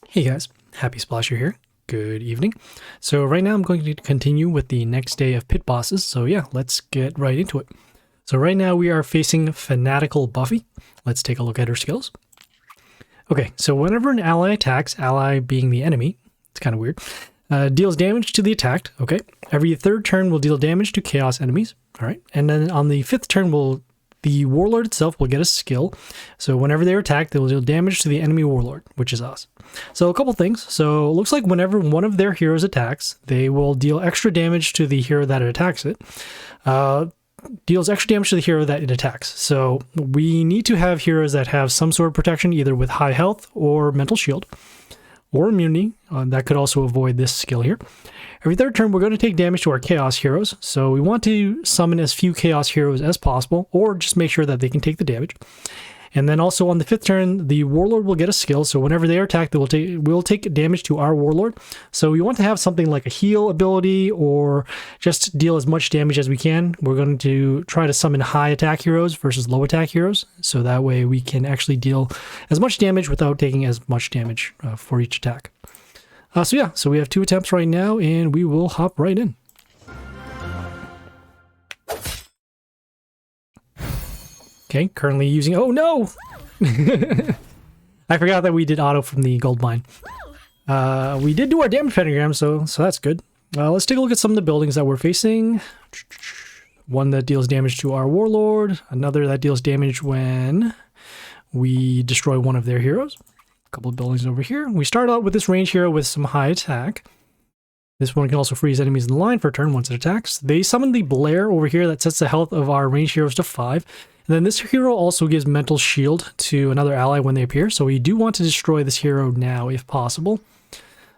Hey guys, Happysplasher here. Good evening. So right now I'm going to continue with the next day of pit bosses. So yeah, let's get right into it. So right now we are facing Fanatical Buffy. Let's take a look at her skills. Okay, so whenever an ally attacks, ally being the enemy, it's kind of weird, deals damage to the attacked. Okay, every third turn will deal damage to chaos enemies. All right, and then on the fifth turn the Warlord itself will get a skill. So whenever they're attacked, they will deal damage to the enemy Warlord, which is us. So a couple things. So it looks like whenever one of their heroes attacks, they will deal extra damage to the hero that attacks it. Deals extra damage to the hero that it attacks. So we need to have heroes that have some sort of protection, either with high health or mental shield or immunity. That could also avoid this skill here. Every third turn, we're going to take damage to our Chaos heroes, so we want to summon as few Chaos heroes as possible, or just make sure that they can take the damage. And then also on the fifth turn, the Warlord will get a skill, so whenever they are attacked, we'll take damage to our Warlord. So we want to have something like a heal ability, or just deal as much damage as we can. We're going to try to summon high attack heroes versus low attack heroes, so that way we can actually deal as much damage without taking as much damage for each attack. So we have 2 attempts right now, and we will hop right in. Okay, currently using... Oh, no! I forgot that we did auto from the gold mine. We did do our damage pentagram, so that's good. Let's take a look at some of the buildings that we're facing. One that deals damage to our Warlord. Another that deals damage when we destroy one of their heroes. A couple of buildings over here. We start out with this range hero with some high attack. This one can also freeze enemies in the line for a turn once it attacks. They summon the Blair over here that sets the health of our range heroes to 5. And then this hero also gives mental shield to another ally when they appear. So we do want to destroy this hero now if possible.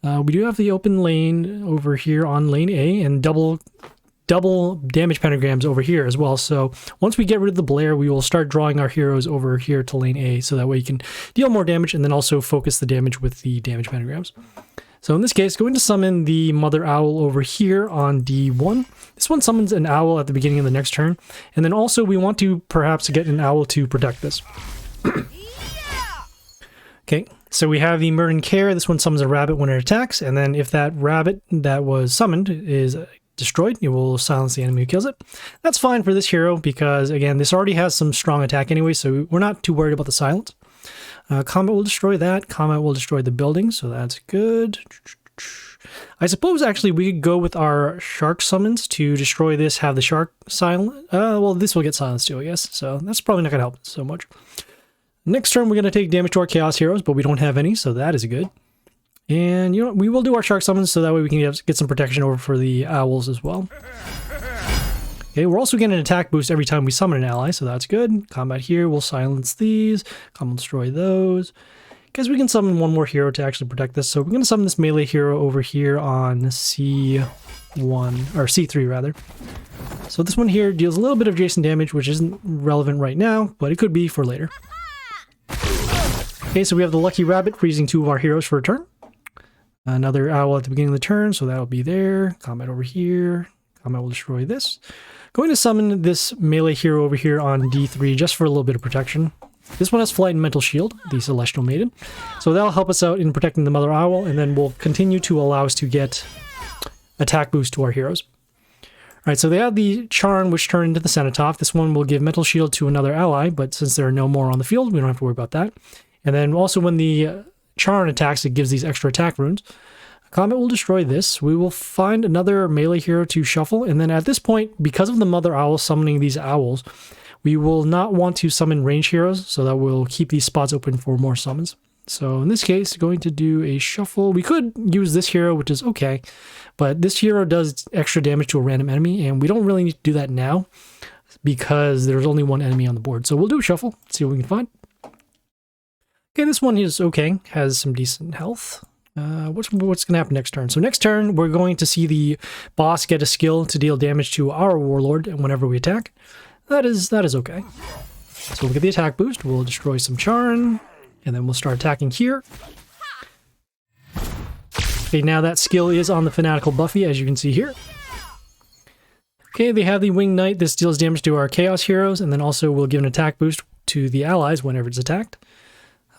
We do have the open lane over here on lane A and double damage pentagrams over here as well. So once we get rid of the Blair, we will start drawing our heroes over here to lane A, so that way you can deal more damage and then also focus the damage with the damage pentagrams. So in this case, going to summon the Mother Owl over here on D1. This one summons an owl at the beginning of the next turn, and then also we want to perhaps get an owl to protect this. Okay, so we have the Murden Care. This one summons a rabbit when it attacks, and then if that rabbit that was summoned is destroyed, it will silence the enemy who kills it. That's fine for this hero because, again, this already has some strong attack anyway, so we're not too worried about the silence. Combat will destroy that. Combat will destroy the building, so that's good. I suppose, actually, we could go with our shark summons to destroy this, have the shark silent. Well, this will get silenced too, I guess, so that's probably not going to help so much. Next turn, we're going to take damage to our Chaos heroes, but we don't have any, so that is good. And, you know, we will do our shark summons so that way we can get some protection over for the owls as well. Okay, we're also getting an attack boost every time we summon an ally, so that's good. Combat here, we'll silence these. Combat will destroy those. Because we can summon one more hero to actually protect this. So we're going to summon this melee hero over here on C1, or C3 rather. So this one here deals a little bit of adjacent damage, which isn't relevant right now, but it could be for later. Okay, so we have the Lucky Rabbit freezing 2 of our heroes for a turn. Another owl at the beginning of the turn, so that'll be there. Combat over here. Combat will destroy this. Going to summon this melee hero over here on D3 just for a little bit of protection. This one has Flight and Mental Shield, the Celestial Maiden. So that'll help us out in protecting the Mother Owl, and then we'll continue to allow us to get attack boost to our heroes. Alright, so they have the Charn, which turned into the Cenotaph. This one will give Mental Shield to another ally, but since there are no more on the field, we don't have to worry about that. And then also when the Charn attacks, it gives these extra attack runes. Combat will destroy this. We will find another melee hero to shuffle, and then at this point, because of the Mother Owl summoning these owls, we will not want to summon range heroes, so that we'll keep these spots open for more summons. So in this case, going to do a shuffle. We could use this hero, which is okay, but this hero does extra damage to a random enemy, and we don't really need to do that now because there's only one enemy on the board. So we'll do a shuffle, see what we can find. Okay, this one is okay, has some decent health. What's going to happen next turn? So next turn, we're going to see the boss get a skill to deal damage to our Warlord whenever we attack. That is okay. So we'll get the attack boost, we'll destroy some Charn, and then we'll start attacking here. Okay, now that skill is on the Fanatical Buffy, as you can see here. Okay, they have the Winged Knight. This deals damage to our Chaos heroes, and then also will give an attack boost to the allies whenever it's attacked.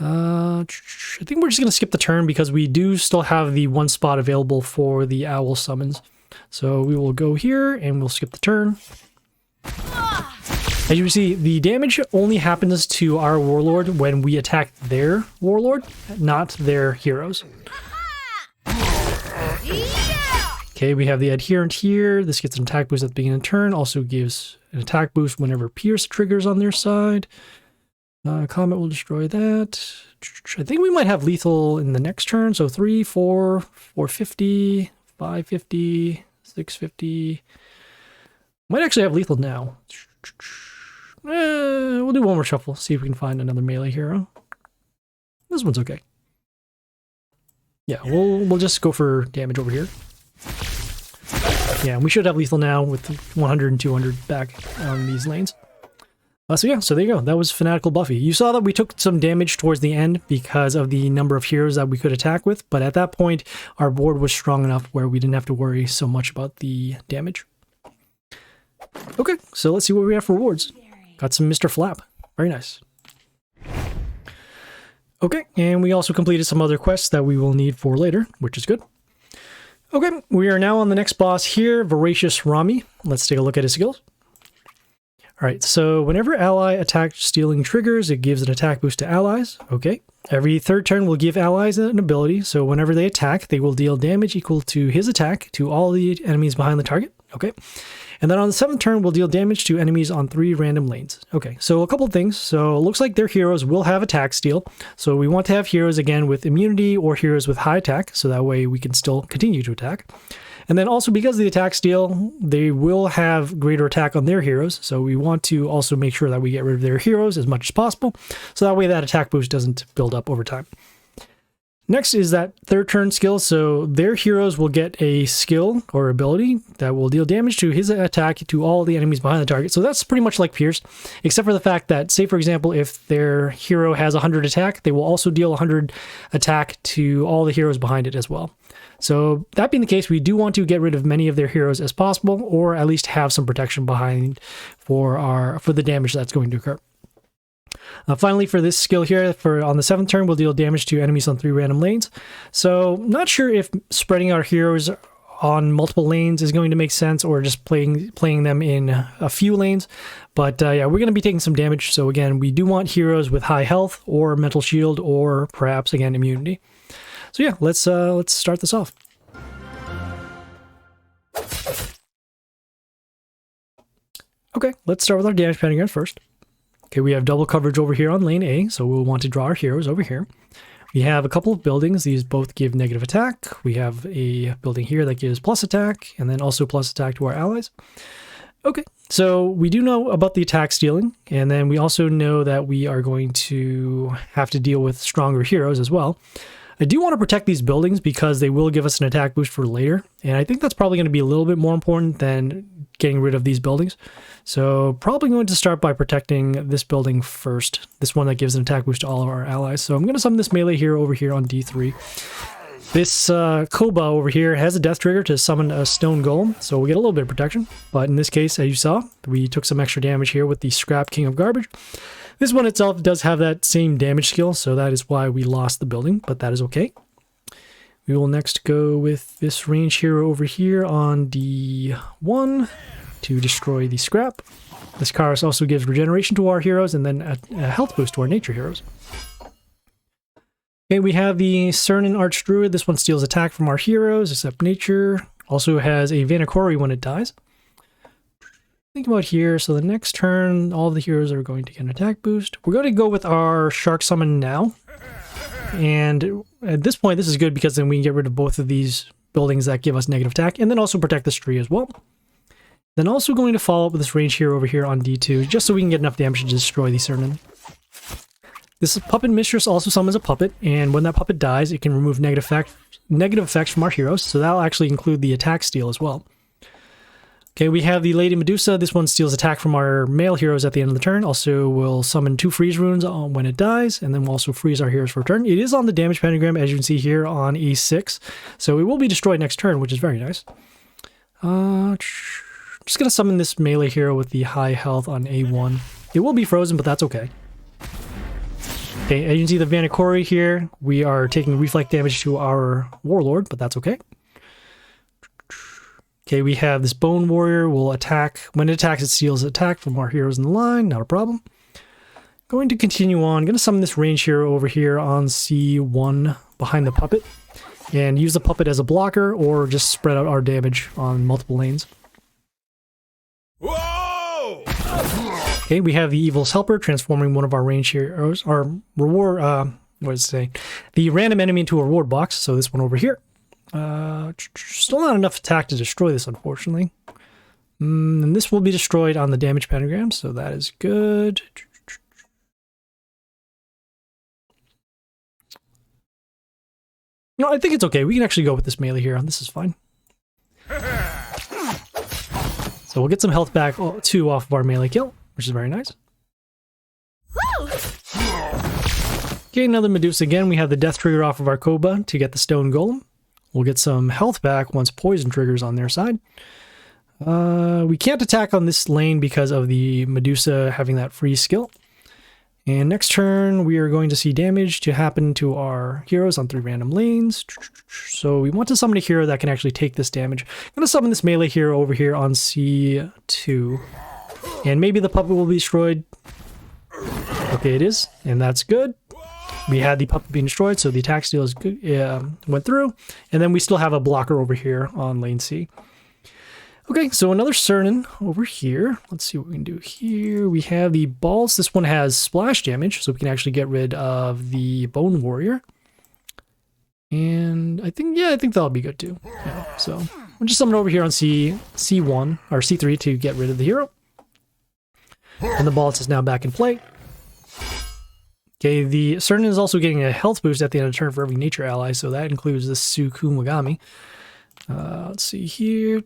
I think we're just going to skip the turn because we do still have the one spot available for the owl summons. So we will go here and we'll skip the turn. As you can see, the damage only happens to our Warlord when we attack their Warlord, not their heroes. Okay, we have the Adherent here. This gets an attack boost at the beginning of the turn. Also gives an attack boost whenever Pierce triggers on their side. Comet will destroy that. I think we might have lethal in the next turn. So 3, 4, 450, 550, 650. Might actually have lethal now. We'll do one more shuffle. See if we can find another melee hero. This one's okay. Yeah, we'll just go for damage over here. Yeah, we should have lethal now with 100 and 200 back on these lanes. So yeah, so there you go. That was Fanatical Buffy. You saw that we took some damage towards the end because of the number of heroes that we could attack with, but at that point, our board was strong enough where we didn't have to worry so much about the damage. Okay, so let's see what we have for rewards. Got some Mr. Flap. Very nice. Okay, and we also completed some other quests that we will need for later, which is good. Okay, we are now on the next boss here, Voracious Rami. Let's take a look at his skills. Alright, so whenever ally attack stealing triggers, it gives an attack boost to allies. Okay. Every third turn will give allies an ability, so whenever they attack, they will deal damage equal to his attack to all the enemies behind the target. Okay. And then on the 7th turn, we'll deal damage to enemies on 3 random lanes. Okay, so a couple of things. So it looks like their heroes will have attack steal. So we want to have heroes, again, with immunity or heroes with high attack, so that way we can still continue to attack. And then also because of the attack steal, they will have greater attack on their heroes. So we want to also make sure that we get rid of their heroes as much as possible. So that way that attack boost doesn't build up over time. Next is that third turn skill. So their heroes will get a skill or ability that will deal damage to his attack to all the enemies behind the target. So that's pretty much like Pierce, except for the fact that, say for example, if their hero has 100 attack, they will also deal 100 attack to all the heroes behind it as well. So that being the case, we do want to get rid of many of their heroes as possible, or at least have some protection behind for the damage that's going to occur. Finally, for this skill here, on the 7th turn, we'll deal damage to enemies on 3 random lanes. So not sure if spreading our heroes on multiple lanes is going to make sense, or just playing them in a few lanes. But yeah, we're going to be taking some damage. So again, we do want heroes with high health or mental shield, or perhaps again immunity. So yeah, let's start this off. Okay, let's start with our damage pentagram first. Okay, we have double coverage over here on lane A, so we'll want to draw our heroes over here. We have a couple of buildings. These both give negative attack. We have a building here that gives plus attack, and then also plus attack to our allies. Okay, so we do know about the attack stealing, and then we also know that we are going to have to deal with stronger heroes as well. I do want to protect these buildings because they will give us an attack boost for later, and I think that's probably going to be a little bit more important than getting rid of these buildings. So probably going to start by protecting this building first, this one that gives an attack boost to all of our allies. So I'm going to summon this melee hero over here on D3. This Koba over here has a death trigger to summon a stone golem, so we get a little bit of protection. But in this case, as you saw, we took some extra damage here with the Scrap King of Garbage. This one itself does have that same damage skill, so that is why we lost the building, but that is okay. We will next go with this range hero over here on D1 to destroy the scrap. This Karos also gives regeneration to our heroes and then a health boost to our nature heroes. Okay, we have the Cernan Archdruid. This one steals attack from our heroes, except nature. Also has a Vanakori when it dies. Think about here, so the next turn, all the heroes are going to get an attack boost. We're going to go with our Shark Summon now. And at this point, this is good because then we can get rid of both of these buildings that give us negative attack, and then also protect this tree as well. Then also going to follow up with this range hero over here on D2, just so we can get enough damage to destroy the Cernan. This Puppet Mistress also summons a puppet, and when that puppet dies, it can remove negative effects from our heroes, so that'll actually include the attack steal as well. Okay, we have the Lady Medusa. This one steals attack from our male heroes at the end of the turn. Also, will summon 2 freeze runes when it dies, and then we'll also freeze our heroes for a turn. It is on the damage pentagram, as you can see here on E6, so it will be destroyed next turn, which is very nice. I'm just going to summon this melee hero with the high health on A1. It will be frozen, but that's okay. Okay, as you can see the Vanikori here, we are taking reflect damage to our Warlord, but that's okay. Okay, we have this Bone Warrior will attack. When it attacks, it steals attack from our heroes in the line, not a problem. Going to continue on, going to summon this range hero over here on C1 behind the puppet, and use the puppet as a blocker, or just spread out our damage on multiple lanes. Whoa! Okay, we have the Evil's Helper transforming one of our range heroes, our reward, what does it say? The random enemy into a reward box, so this one over here. Still not enough attack to destroy this, unfortunately. And this will be destroyed on the damage pentagram, so that is good. No, I think it's okay. We can actually go with this melee here. This is fine. So we'll get some health back too off of our melee kill, which is very nice. Okay, another Medusa again. We have the death trigger off of our Koba to get the stone golem. We'll get some health back once poison triggers on their side. We can't attack on this lane because of the Medusa having that free skill. And next turn, we are going to see damage to happen to our heroes on 3 random lanes. So we want to summon a hero that can actually take this damage. I'm going to summon this melee hero over here on C2. And maybe the puppet will be destroyed. Okay, it is. And that's good. We had the puppet being destroyed, so the attack steal is good, went through. And then we still have a blocker over here on lane C. Okay, so another Cernan over here. Let's see what we can do here. We have the balls. This one has splash damage, so we can actually get rid of the Bone Warrior. And I think that'll be good too. Yeah, so we'll just summon over here on C1 or C3 to get rid of the hero. And the balls is now back in play. Okay, the Cernan is also getting a health boost at the end of the turn for every nature ally, so that includes the Tsukumogami. Let's see here.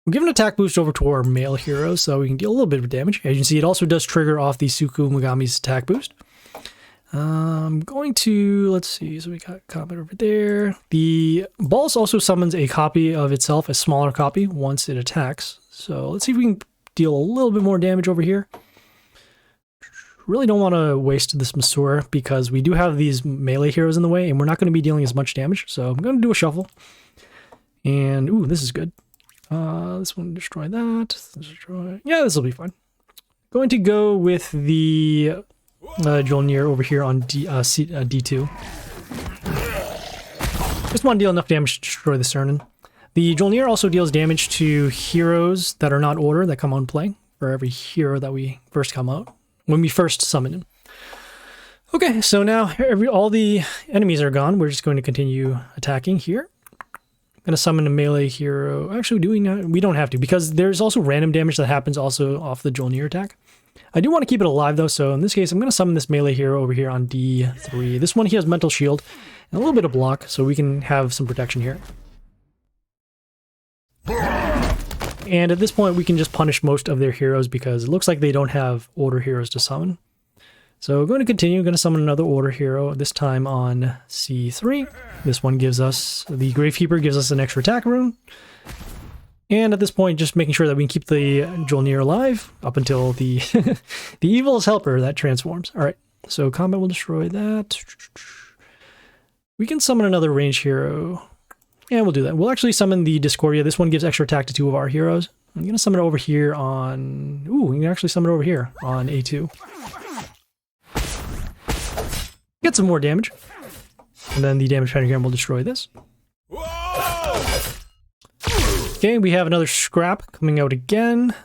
We'll give an attack boost over to our male hero, so we can deal a little bit of damage. As you can see, it also does trigger off the Tsukumogami's attack boost. I'm going to, let's see, so we got a comment over there. The Balls also summons a copy of itself, a smaller copy, once it attacks. So let's see if we can deal a little bit more damage over here. Really don't want to waste this Masura because we do have these melee heroes in the way and we're not going to be dealing as much damage. So I'm going to do a shuffle. And, ooh, this is good. This one, destroy that. Destroy. Yeah, this will be fine. Going to go with the Jolnir over here on D2. Just want to deal enough damage to destroy the Cernan. The Jolnir also deals damage to heroes that are not order that come on play for every hero that we first come out. When we first summon him. Okay, so now all the enemies are gone. We're just going to continue attacking here. I'm going to summon a melee hero. Actually, do we not? We don't have to because there's also random damage that happens also off the Jolnir attack. I do want to keep it alive though, so in this case, I'm going to summon this melee hero over here on D3. This one, he has mental shield and a little bit of block, so we can have some protection here. And at this point, we can just punish most of their heroes because it looks like they don't have order heroes to summon. So we're going to continue. I'm going to summon another order hero, this time on C3. This one gives us, the Gravekeeper gives us an extra attack rune. And at this point, just making sure that we can keep the Jolnir alive up until the the Evil's Helper that transforms. All right, so combat will destroy that. We can summon another range hero. Yeah, we'll do that. We'll actually summon the Discordia. This one gives extra attack to 2 of our heroes. I'm going to summon it over here on... Ooh, we can actually summon it over here on A2. Get some more damage. And then the damage pentagram will destroy this. Okay, we have another scrap coming out again.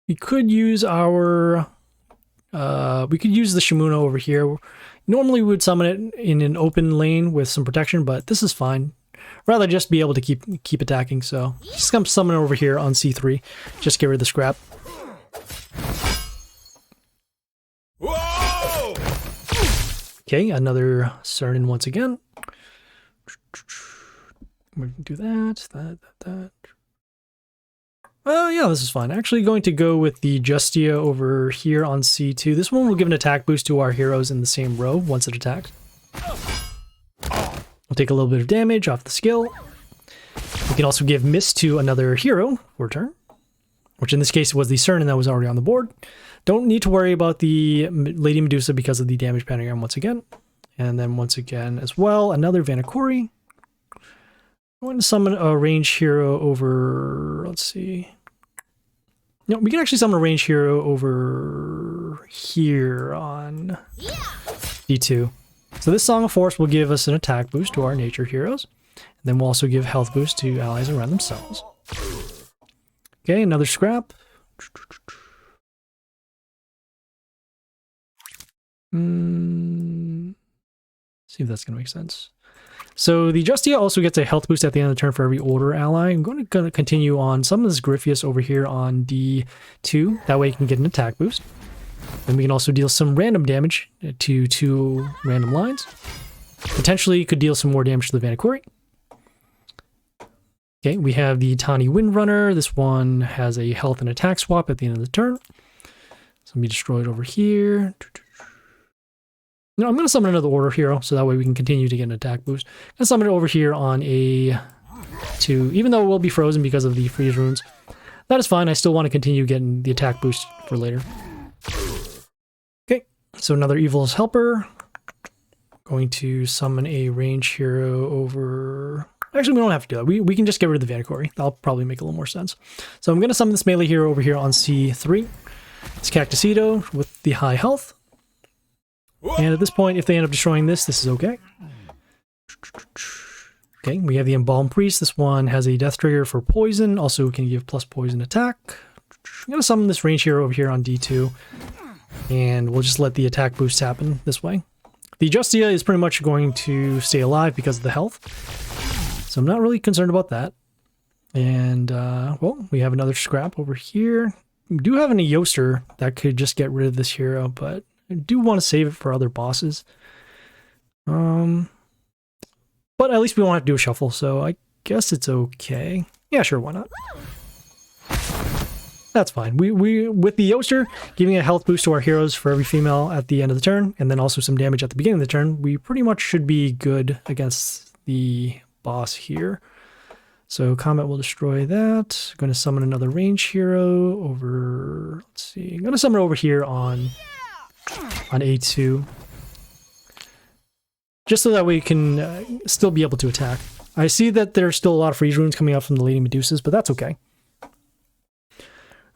We could use our... we could use the Shimuna over here. Normally we would summon it in an open lane with some protection, but this is fine. Rather just be able to keep attacking, so just come summon over here on C3. Just get rid of the scrap. Whoa! Okay, another Cernan once again. We're gonna do that. Yeah, this is fine. Actually going to go with the Justia over here on C2. This one will give an attack boost to our heroes in the same row once it attacks. We'll take a little bit of damage off the skill. We can also give miss to another hero for a turn, which in this case was the Cernan that was already on the board. Don't need to worry about the Lady Medusa because of the damage pentagram once again. And then once again as well, another Vanakori. I'm going to summon a range hero over, let's see. No, we can actually summon a range hero over here on D2. So this Song of Force will give us an attack boost to our nature heroes. And then we'll also give health boost to allies around themselves. Okay, another scrap. See if that's going to make sense. So the Justia also gets a health boost at the end of the turn for every older ally. I'm going to continue on some of this Griffius over here on D2. That way you can get an attack boost. And we can also deal some random damage to 2 random lines. Potentially could deal some more damage to the Vanakori. Okay, we have the Tani Windrunner. This one has a health and attack swap at the end of the turn. So it'll be destroyed over here. No, I'm going to summon another order hero, so that way we can continue to get an attack boost. I'm going to summon it over here on A2, even though it will be frozen because of the freeze runes. That is fine, I still want to continue getting the attack boost for later. Okay, so another Evil's Helper. Going to summon a range hero over... Actually, we don't have to do that. We can just get rid of the Vanakori. That'll probably make a little more sense. So I'm going to summon this melee hero over here on C3. It's Cactusito with the high health. And at this point, if they end up destroying this, this is okay. Okay, we have the Embalmed Priest. This one has a death trigger for poison. Also can give plus poison attack. I'm going to summon this range hero over here on D2. And we'll just let the attack boost happen this way. The Justia is pretty much going to stay alive because of the health. So I'm not really concerned about that. And, well, we have another scrap over here. We do have an Eoster that could just get rid of this hero, but I do want to save it for other bosses. But at least we won't have to do a shuffle, so I guess it's okay. Yeah, sure, why not? That's fine. We with the Eoster, giving a health boost to our heroes for every female at the end of the turn, and then also some damage at the beginning of the turn, we pretty much should be good against the boss here. So Comet will destroy that. I'm going to summon another range hero over... Let's see. I'm going to summon over here on A2. Just so that we can still be able to attack. I see that there's still a lot of freeze runes coming out from the Lady Medusas, but that's okay.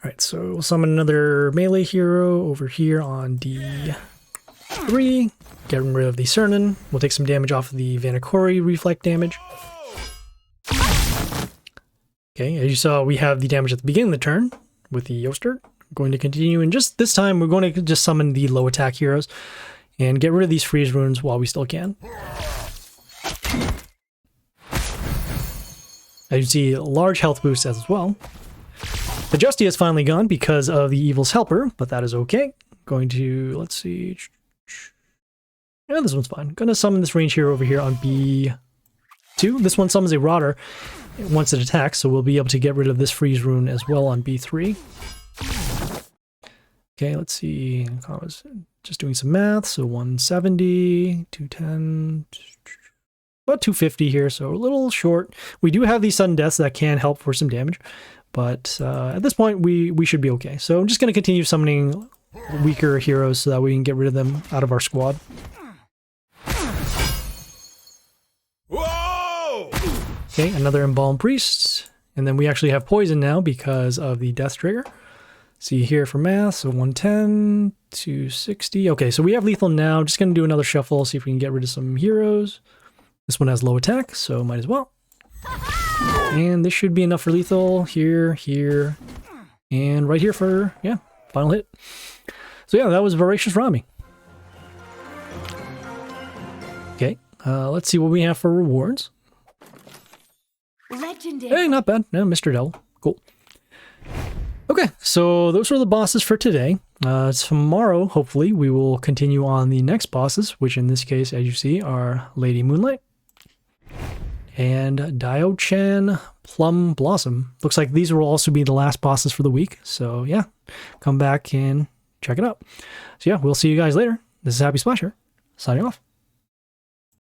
Alright, so we'll summon another melee hero over here on D3. Getting rid of the Cernan. We'll take some damage off of the Vanakori reflect damage. Okay, as you saw, we have the damage at the beginning of the turn with the Eoster. Going to continue, and just this time we're going to just summon the low attack heroes and get rid of these freeze runes while we still can. As you see, a large health boost as well. The Justia is finally gone because of the Evil's Helper, but that is okay. Going to, let's see. Yeah, this one's fine. Gonna summon this range hero over here on B2. This one summons a Rotter once it attacks, so we'll be able to get rid of this freeze rune as well on B3. Okay, let's see. I was just doing some math. So 170, 210, about 250 here, so a little short. We do have these sudden deaths that can help for some damage, but at this point we should be okay. So I'm just going to continue summoning weaker heroes so that we can get rid of them out of our squad. Whoa! Okay, another Embalmed Priest, and then we actually have poison now because of the death trigger. See here for math, so 110, 260. Okay, so we have lethal now. Just going to do another shuffle, see if we can get rid of some heroes. This one has low attack, so might as well. And this should be enough for lethal. Here, here, and right here for, yeah, final hit. So yeah, that was Voracious Rami. Okay, let's see what we have for rewards. Legendary. Hey, not bad. No, Mr. Devil. Cool. Okay, so those were the bosses for today. Tomorrow, hopefully, we will continue on the next bosses, which in this case, as you see, are Lady Moonlight and Dio-chan Plum Blossom. Looks like these will also be the last bosses for the week. So yeah, come back and check it out. So yeah, we'll see you guys later. This is Happysplasher, signing off.